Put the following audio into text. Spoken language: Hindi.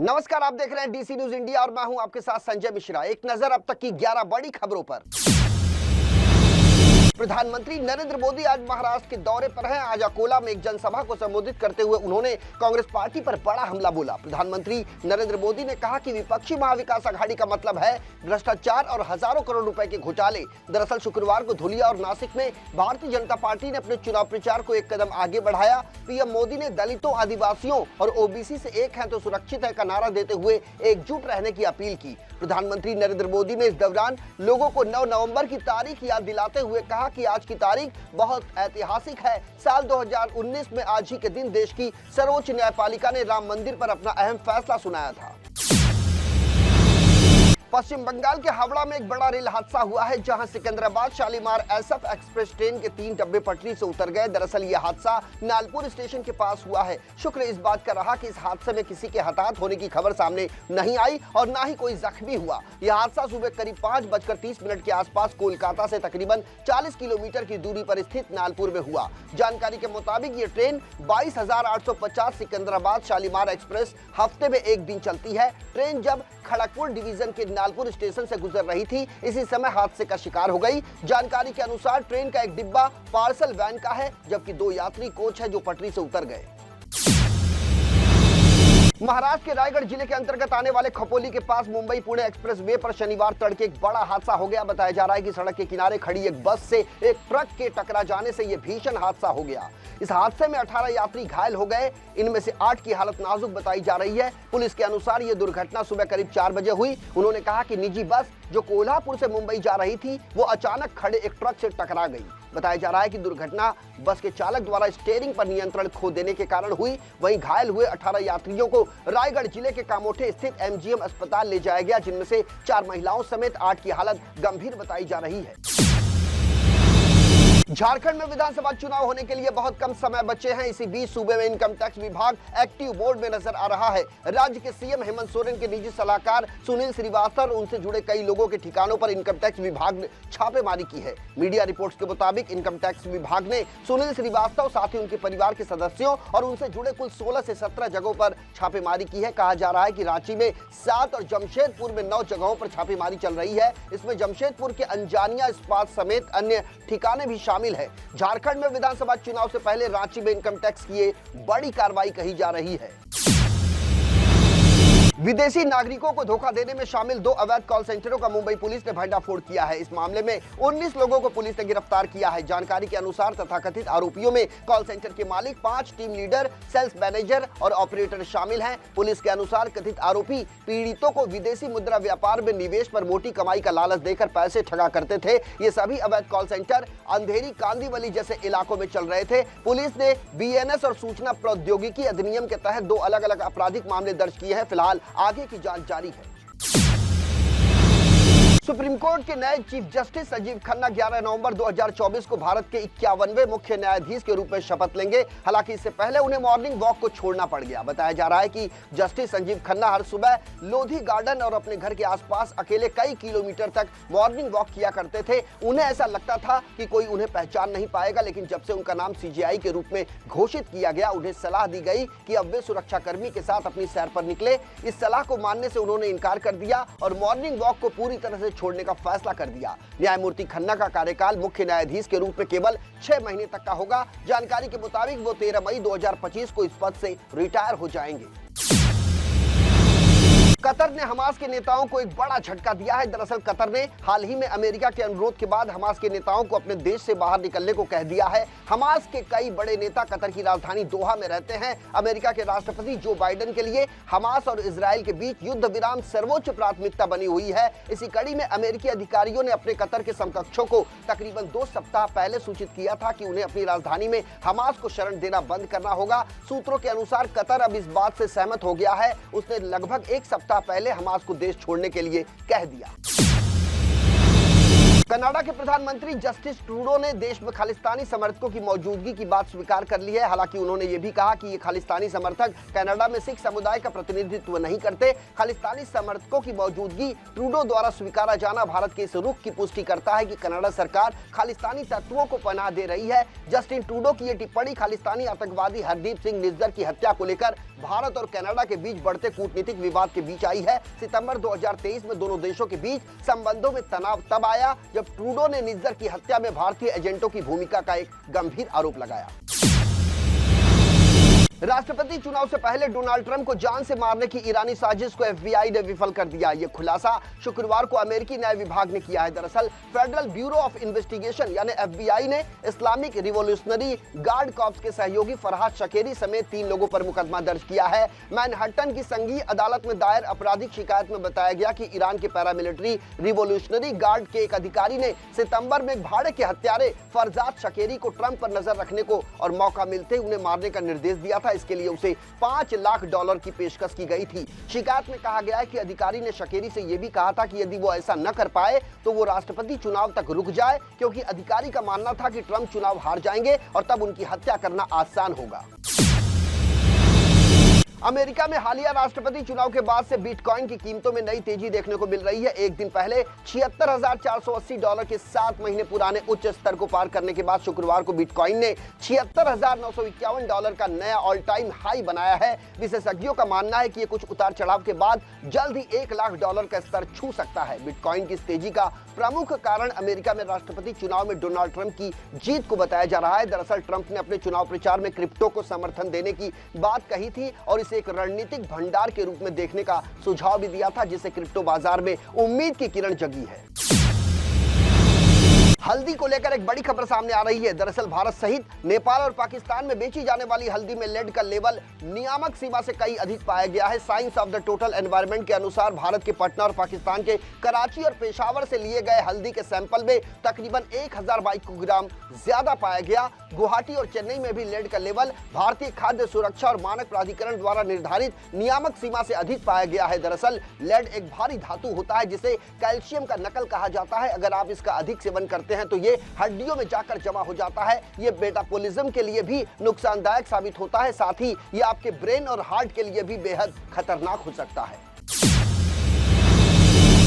नमस्कार, आप देख रहे हैं डीसी न्यूज इंडिया और मैं हूं आपके साथ संजय मिश्रा। एक नजर अब तक की 11 बड़ी खबरों पर। प्रधानमंत्री नरेंद्र मोदी आज महाराष्ट्र के दौरे पर हैं। आज अकोला में एक जनसभा को संबोधित करते हुए उन्होंने कांग्रेस पार्टी पर बड़ा हमला बोला। प्रधानमंत्री नरेंद्र मोदी ने कहा कि विपक्षी महाविकास आघाड़ी का मतलब है भ्रष्टाचार और हजारों करोड़ रुपए के घोटाले। दरअसल शुक्रवार को धुलिया और नासिक में भारतीय जनता पार्टी ने अपने चुनाव प्रचार को एक कदम आगे बढ़ाया। पीएम मोदी ने दलितों, आदिवासियों और ओबीसी से एक है तो सुरक्षित है का नारा देते हुए एकजुट रहने की अपील की। प्रधानमंत्री नरेंद्र मोदी ने इस दौरान लोगों को 9 नवंबर की तारीख याद दिलाते हुए कहा कि आज की तारीख बहुत ऐतिहासिक है। साल 2019 में आज ही के दिन देश की सर्वोच्च न्यायपालिका ने राम मंदिर पर अपना अहम फैसला सुनाया था। पश्चिम बंगाल के हावड़ा में एक बड़ा रेल हादसा हुआ है, जहां Secunderabad Shalimar SF express train के 3 डब्बे पटरी से उतर गए। दरअसल यह हादसा नालपुर स्टेशन के पास हुआ है। शुक्र इस बात का रहा कि इस हादसे में किसी के हताहत होने की खबर सामने नहीं आई और ना ही कोई जख्मी हुआ। यह हादसा सुबह करीब 5:30 के आसपास कोलकाता से तकरीबन 40 किलोमीटर की दूरी पर स्थित नालपुर में हुआ। जानकारी के मुताबिक ये ट्रेन 22,850 सिकंदराबाद शालीमार एक्सप्रेस हफ्ते में एक दिन चलती है। ट्रेन जब खड़गपुर डिवीजन के नालपुर स्टेशन से गुजर रही थी, इसी समय हादसे का शिकार हो गई। जानकारी के अनुसार ट्रेन का एक डिब्बा पार्सल वैन का है, जबकि 2 यात्री कोच है जो पटरी से उतर गए। महाराष्ट्र के रायगढ़ जिले के अंतर्गत आने वाले खपोली के पास मुंबई पुणे एक्सप्रेस वे पर शनिवार तड़के एक बड़ा हादसा हो गया। बताया जा रहा है कि सड़क के किनारे खड़ी एक बस से एक ट्रक के टकरा जाने से यह भीषण हादसा हो गया। इस हादसे में 18 यात्री घायल हो गए। इनमें से 8 की हालत नाजुक बताई जा रही है। पुलिस के अनुसार यह दुर्घटना सुबह करीब 4 बजे हुई। उन्होंने कहा कि निजी बस जो कोल्हापुर से मुंबई जा रही थी वो अचानक खड़े एक ट्रक से टकरा गई। बताया जा रहा है कि दुर्घटना बस के चालक द्वारा स्टीयरिंग पर नियंत्रण खो देने के कारण हुई। वहीं घायल हुए 18 यात्रियों को रायगढ़ जिले के कामोठे स्थित एमजीएम अस्पताल ले जाया गया, जिनमें से 4 महिलाओं समेत 8 की हालत गंभीर बताई जा रही है। झारखंड में विधानसभा चुनाव होने के लिए बहुत कम समय बचे हैं। इसी बीच सूबे में इनकम टैक्स विभाग एक्टिव मोड में नजर आ रहा है। राज्य के सीएम हेमंत सोरेन के निजी सलाहकार सुनील श्रीवास्तव और उनसे जुड़े कई लोगों के ठिकानों पर इनकम टैक्स विभाग ने छापेमारी की है। मीडिया रिपोर्ट्स के मुताबिक इनकम टैक्स विभाग ने सुनील श्रीवास्तव, साथ ही उनके परिवार के सदस्यों और उनसे जुड़े कुल 16 से 17 जगहों पर छापेमारी की है। कहा जा रहा है कि रांची में 7 और जमशेदपुर में 9 जगहों पर छापेमारी चल रही है। इसमें जमशेदपुर के अंजानिया इस्पात समेत अन्य ठिकाने भी शामिल है। झारखंड में विधानसभा चुनाव से पहले रांची में इनकम टैक्स की ये बड़ी कार्रवाई कही जा रही है। विदेशी नागरिकों को धोखा देने में शामिल 2 अवैध कॉल सेंटरों का मुंबई पुलिस ने भंडाफोड़ किया है। इस मामले में 19 लोगों को पुलिस ने गिरफ्तार किया है। जानकारी के अनुसार तथाकथित आरोपियों में कॉल सेंटर के मालिक, 5 टीम लीडर, सेल्स मैनेजर और ऑपरेटर शामिल हैं। पुलिस के अनुसार कथित आरोपी पीड़ितों को विदेशी मुद्रा व्यापार में निवेश पर मोटी कमाई का लालच देकर पैसे ठगा करते थे। ये सभी अवैध कॉल सेंटर अंधेरी, कांदीवली जैसे इलाकों में चल रहे थे। पुलिस ने बीएनएस और सूचना प्रौद्योगिकी अधिनियम के तहत 2 अलग-अलग आपराधिक मामले दर्ज किए हैं। फिलहाल आगे की जांच जारी है। सुप्रीम कोर्ट के नए चीफ जस्टिस संजीव खन्ना 11 नवंबर 2024 को भारत के 51वें मुख्य न्यायाधीश के रूप में शपथ लेंगे। हालांकि इससे पहले उन्हें मॉर्निंग वॉक को छोड़ना पड़ गया। बताया जा रहा है कि जस्टिस संजीव खन्ना हर सुबह लोधी गार्डन और अपने घर के आसपास अकेले कई किलोमीटर तक मॉर्निंग वॉक किया करते थे। उन्हें ऐसा लगता था कि कोई उन्हें पहचान नहीं पाएगा, लेकिन जब से उनका नाम सीजेआई के रूप में घोषित किया गया, उन्हें सलाह दी गई कि अब वे सुरक्षाकर्मी के साथ अपनी सैर पर निकले। इस सलाह को मानने से उन्होंने इनकार कर दिया और मॉर्निंग वॉक को पूरी तरह से छोड़ने का फैसला कर दिया। न्यायमूर्ति खन्ना का कार्यकाल मुख्य न्यायाधीश के रूप में केवल 6 महीने तक का होगा। जानकारी के मुताबिक वो 13 मई 2025 को इस पद से रिटायर हो जाएंगे। कतर ने हमास के नेताओं को एक बड़ा झटका दिया है। दरअसल कतर ने हाल ही में अमेरिका के अनुरोध के बाद हमास के नेताओं को अपने देश से बाहर निकलने को कह दिया है। हमास के कई बड़े नेता कतर की राजधानी दोहा में रहते हैं। अमेरिका के राष्ट्रपति जो बाइडेन के लिए हमास और इजराइल के बीच युद्ध विराम सर्वोच्च प्राथमिकता बनी हुई है। इसी कड़ी में अमेरिकी अधिकारियों ने अपने कतर के समकक्षों को तकरीबन 2 सप्ताह पहले सूचित किया था कि उन्हें अपनी राजधानी में हमास को शरण देना बंद करना होगा। सूत्रों के अनुसार कतर अब इस बात से सहमत हो गया है। उसने लगभग 1 सप्ताह पहले हमास को देश छोड़ने के लिए कह दिया। कनाडा के प्रधानमंत्री जस्टिस ट्रूडो ने देश में खालिस्तानी समर्थकों की मौजूदगी की बात स्वीकार कर ली है। हालांकि उन्होंने ये भी कहा कि ये खालिस्तानी समर्थक कनाडा में सिख समुदाय का प्रतिनिधित्व नहीं करते। खालिस्तानी समर्थकों की मौजूदगी ट्रूडो द्वारा स्वीकारा जाना भारत के इस रुख की पुष्टि करता है कि कनाडा सरकार खालिस्तानी तत्वों को पनाह दे रही है। जस्टिन ट्रूडो की ये टिप्पणी खालिस्तानी आतंकवादी हरदीप सिंह निज्जर की हत्या को लेकर भारत और कनाडा के बीच बढ़ते कूटनीतिक विवाद के बीच आई है। सितंबर 2023 में दोनों देशों के बीच संबंधों में तनाव तब आया जब ट्रूडो ने निज्जर की हत्या में भारतीय एजेंटों की भूमिका का एक गंभीर आरोप लगाया। राष्ट्रपति चुनाव से पहले डोनाल्ड ट्रंप को जान से मारने की ईरानी साजिश को एफबीआई ने विफल कर दिया। यह खुलासा शुक्रवार को अमेरिकी न्याय विभाग ने किया है। दरअसल फेडरल ब्यूरो ऑफ इन्वेस्टिगेशन यानी एफबीआई ने इस्लामिक रिवोल्यूशनरी गार्ड कॉर्प्स के सहयोगी फरहाद शकेरी समेत 3 लोगों पर मुकदमा दर्ज किया है। मैनहट्टन की संघीय अदालत में दायर आपराधिक शिकायत में बताया गया कि ईरान के पैरामिलिट्री रिवोल्यूशनरी गार्ड के एक अधिकारी ने सितंबर में भाड़े के हत्यारे फरजाद शकेरी को ट्रंप पर नजर रखने को और मौका मिलते उन्हें मारने का निर्देश दिया था। इसके लिए उसे $5 लाख की पेशकश की गई थी। शिकायत में कहा गया है कि अधिकारी ने शकेरी से यह भी कहा था कि यदि वो ऐसा न कर पाए तो वो राष्ट्रपति चुनाव तक रुक जाए, क्योंकि अधिकारी का मानना था कि ट्रंप चुनाव हार जाएंगे और तब उनकी हत्या करना आसान होगा। अमेरिका में हालिया राष्ट्रपति चुनाव के बाद से बिटकॉइन की कीमतों में नई तेजी देखने को मिल रही है। एक दिन पहले $76,480 के 7 महीने पुराने उच्च स्तर को पार करने के बाद शुक्रवार को बिटकॉइन ने $76,951 का नया ऑल टाइम हाई बनाया है। विशेषज्ञों का मानना है कि ये कुछ उतार चढ़ाव के बाद जल्द ही $1 लाख का स्तर छू सकता है। बिटकॉइन की इस तेजी का प्रमुख कारण अमेरिका में राष्ट्रपति चुनाव में डोनाल्ड ट्रंप की जीत को बताया जा रहा है। दरअसल ट्रंप ने अपने चुनाव प्रचार में क्रिप्टो को समर्थन देने की बात कही थी और इसे एक रणनीतिक भंडार के रूप में देखने का सुझाव भी दिया था, जिससे क्रिप्टो बाजार में उम्मीद की किरण जगी है। हल्दी को लेकर एक बड़ी खबर सामने आ रही है। दरअसल भारत सहित नेपाल और पाकिस्तान में बेची जाने वाली हल्दी में लेड का लेवल नियामक सीमा से कहीं अधिक पाया गया है। Science of the total environment के अनुसार भारत के पटना और पाकिस्तान के कराची और पेशावर से लिए गए हल्दी के सैंपल में तकरीबन 1000 माइक्रोग्राम ज्यादा पाया गया। गुवाहाटी और चेन्नई में भी लेड का लेवल भारतीय खाद्य सुरक्षा और मानक प्राधिकरण द्वारा निर्धारित नियामक सीमा से अधिक पाया गया है। दरअसल लेड एक भारी धातु होता है जिसे कैल्शियम का नकल कहा जाता है। अगर आप इसका अधिक सेवन करते हैं तो ये हड्डियों में जाकर जमा हो जाता है। ये मेटाबॉलिज्म के लिए भी नुकसानदायक साबित होता है। साथ ही ये आपके ब्रेन और हार्ट के लिए भी बेहद खतरनाक हो सकता है।